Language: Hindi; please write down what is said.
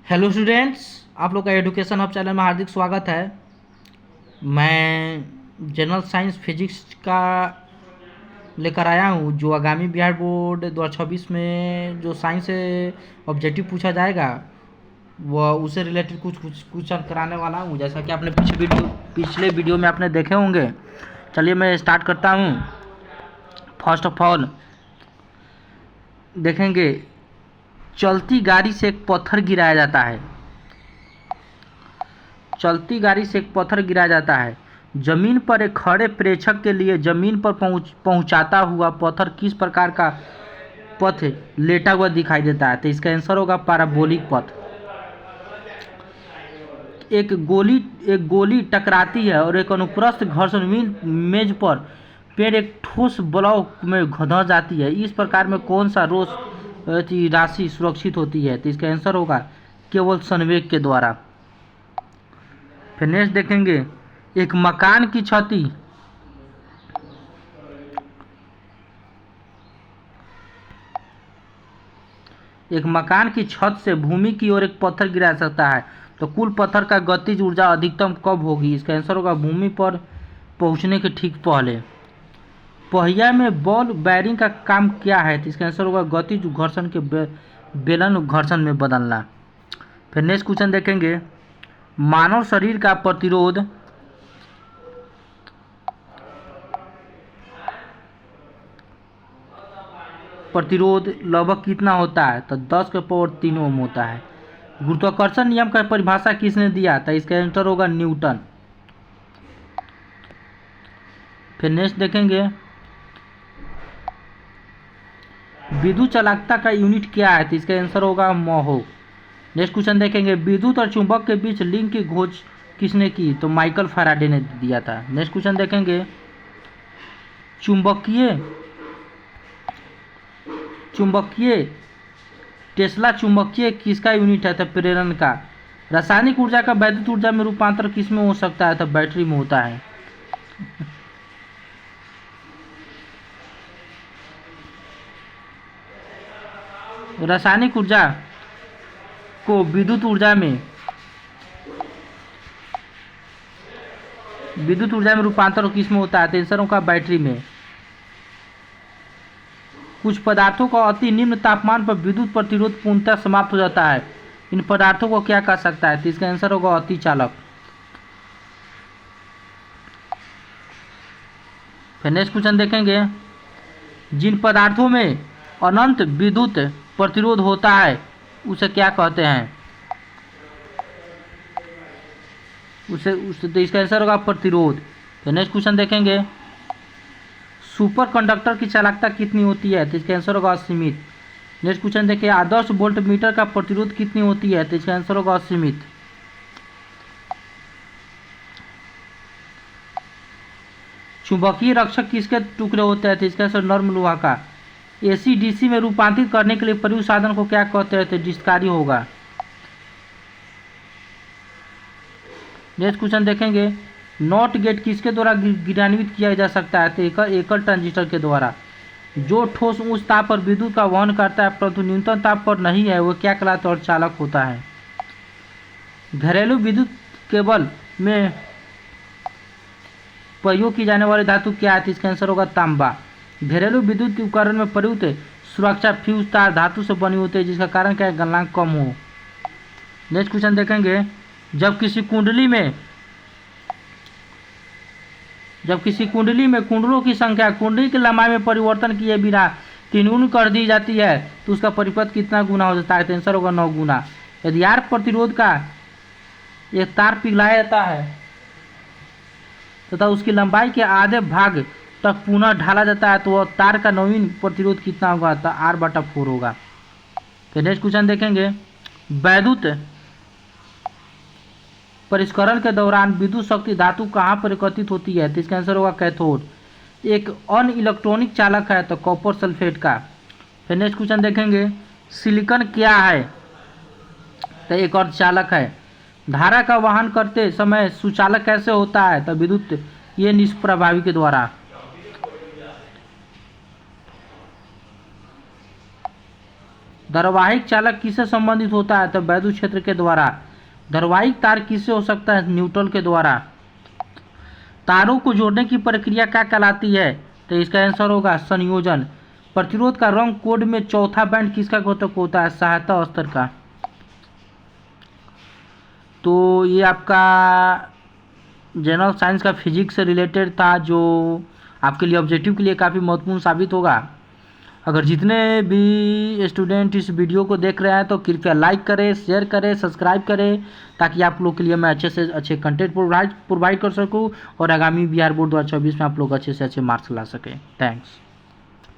हेलो स्टूडेंट्स, आप लोग का एजुकेशन हब चैनल में हार्दिक स्वागत है। मैं जनरल साइंस फिजिक्स का लेकर आया हूँ, जो आगामी बिहार बोर्ड 2026 में जो साइंस से ऑब्जेक्टिव पूछा जाएगा वह उससे रिलेटेड कुछ क्वेश्चन कराने वाला हूँ। जैसा कि आपने पिछले वीडियो में आपने देखे होंगे। चलिए मैं स्टार्ट करता हूँ। फर्स्ट ऑफ ऑल देखेंगे, चलती गाड़ी से एक पत्थर गिराया जाता है। चलती गाड़ी से एक पत्थर गिराया जाता है। जमीन पर एक खड़े प्रेक्षक के लिए जमीन पर पहुंचाता हुआ पत्थर किस प्रकार का पथ लेटा हुआ दिखाई देता है? तो इसका आंसर होगा पैराबोलिक पथ। एक गोली टकराती है और एक अनुप्रस्थ घर्षण मेज पर पेड़ एक ठोस ब्लॉक में धंस जाती है। इस प्रकार में कौन सा राशि सुरक्षित होती है? तो इसका आंसर होगा केवल संवेग के द्वारा। फिर नेक्स्ट देखेंगे, एक मकान की क्षति छत से भूमि की ओर एक पत्थर गिरा सकता है, तो कुल पत्थर का गतिज ऊर्जा अधिकतम कब होगी? इसका आंसर होगा भूमि पर पहुंचने के ठीक पहले। पहिया में बॉल बैरिंग का काम क्या है? तो इसका आंसर होगा गतिज घर्षण के बेलन घर्षण में बदलना। फिर नेक्स्ट क्वेश्चन देखेंगे, मानव शरीर का प्रतिरोध लगभग कितना होता है? तो 10 के पावर 3 ओम होता है। गुरुत्वाकर्षण नियम का परिभाषा किसने दिया? था इसका आंसर होगा न्यूटन। फिर नेक्स्ट देखेंगे, विद्युत चालकता का यूनिट क्या है? तो इसका आंसर होगा महो। नेक्स्ट क्वेश्चन देखेंगे, विद्युत और चुंबक के बीच लिंक की खोज किसने की? तो माइकल फैराडे ने दिया था। नेक्स्ट क्वेश्चन देखेंगे, टेस्ला चुंबकीय किसका यूनिट है? तो प्रेरण का। रासायनिक ऊर्जा का वैद्युत ऊर्जा में रूपांतर किस में हो सकता है? तो बैटरी में होता है। रासायनिक ऊर्जा को विद्युत ऊर्जा में रूपांतर किस में होता है? तो आंसर होगा बैटरी में। कुछ पदार्थों का अति निम्न तापमान पर विद्युत प्रतिरोध पूर्णतः समाप्त हो जाता है। इन पदार्थों को क्या कह सकता है? तो इसका आंसर होगा अति चालक। फिर नेक्स्ट क्वेश्चन देखेंगे, जिन पदार्थों में अनंत विद्युत प्रतिरोध होता है उसे क्या कहते हैं? तो इसका आंसर होगा प्रतिरोध। फिर नेक्स्ट क्वेश्चन देखेंगे, सुपर कंडक्टर की चालकता कितनी होती है? तो इसका आंसर होगा असीमित। नेक्स्ट क्वेश्चन देखिए, आदर्श वोल्ट मीटर का प्रतिरोध कितनी होती है? तो इसका आंसर होगा असीमित। चुंबकीय रक्षक किसके टुकड़े होते हैं? तो इसका आंसर नर्म लोहा का। एसी डीसी में रूपांतरित करने के लिए प्रयुक्त साधन को क्या कहते हैं? तो डिस्कारी होगा। नेक्स्ट क्वेश्चन देखेंगे, नॉट गेट किसके द्वारा क्रियान्वित किया जा सकता है? तो एकल ट्रांजिस्टर के द्वारा। जो ठोस उच्च ताप पर विद्युत का वहन करता है परंतु न्यूनतम ताप पर नहीं है, वो क्या कहलाता है? और चालक होता है। घरेलू विद्युत केबल में प्रयोग की जाने वाली धातु क्या है? इसका आंसर होगा तांबा। घरेलू विद्युत उपकरण में प्रयुक्त सुरक्षा फ्यूज तार धातु से बनी होती है, जिसका कारण क्या है? गलनांक कम हो। नेक्स्ट क्वेश्चन देखेंगे, जब किसी कुंडली में कुंडलों की संख्या कुंडली की लंबाई में परिवर्तन किए बिना 3 कर दी जाती है तो उसका परिपथ कितना गुना हो जाता है? तो आंसर होगा 9 गुना। यदि आर प्रतिरोध का एक तार पिघलाया जाता है तथा उसकी लंबाई के आधे भाग तक पुनः ढाला जाता है तो वह तार का नवीन प्रतिरोध कितना होगा? तो R/4 होगा। फिर नेक्स्ट क्वेश्चन देखेंगे, वैद्युत परिष्करण के दौरान विद्युत शक्ति धातु कहाँ परिवर्तित होती है? तो इसका आंसर होगा कैथोड। एक अन इलेक्ट्रॉनिक चालक है तो कॉपर सल्फेट का। फिर नेक्स्ट क्वेश्चन देखेंगे, सिलिकॉन क्या है? तो एक अर्धचालक है। धारा का वहन करते समय सुचालक कैसे होता है? तो विद्युत ये निष्प्रभावी के द्वारा। धारावाहिक चालक किससे संबंधित होता है? तो वैद्युत क्षेत्र के द्वारा। धारावाहिक तार किससे हो सकता है? न्यूट्रल के द्वारा। तारों को जोड़ने की प्रक्रिया क्या कहलाती है? तो इसका आंसर होगा संयोजन। प्रतिरोध का रंग कोड में चौथा बैंड किसका घटक होता है? सहायता स्तर का। तो ये आपका जनरल साइंस का फिजिक्स से रिलेटेड था, जो आपके लिए ऑब्जेक्टिव के लिए काफ़ी महत्वपूर्ण साबित होगा। अगर जितने भी स्टूडेंट इस वीडियो को देख रहे हैं तो कृपया लाइक करें, शेयर करें, सब्सक्राइब करें, ताकि आप लोग के लिए मैं अच्छे से अच्छे कंटेंट प्रोवाइड कर सकूं और आगामी बिहार बोर्ड 2024 में आप लोग अच्छे से अच्छे मार्क्स ला सकें। थैंक्स।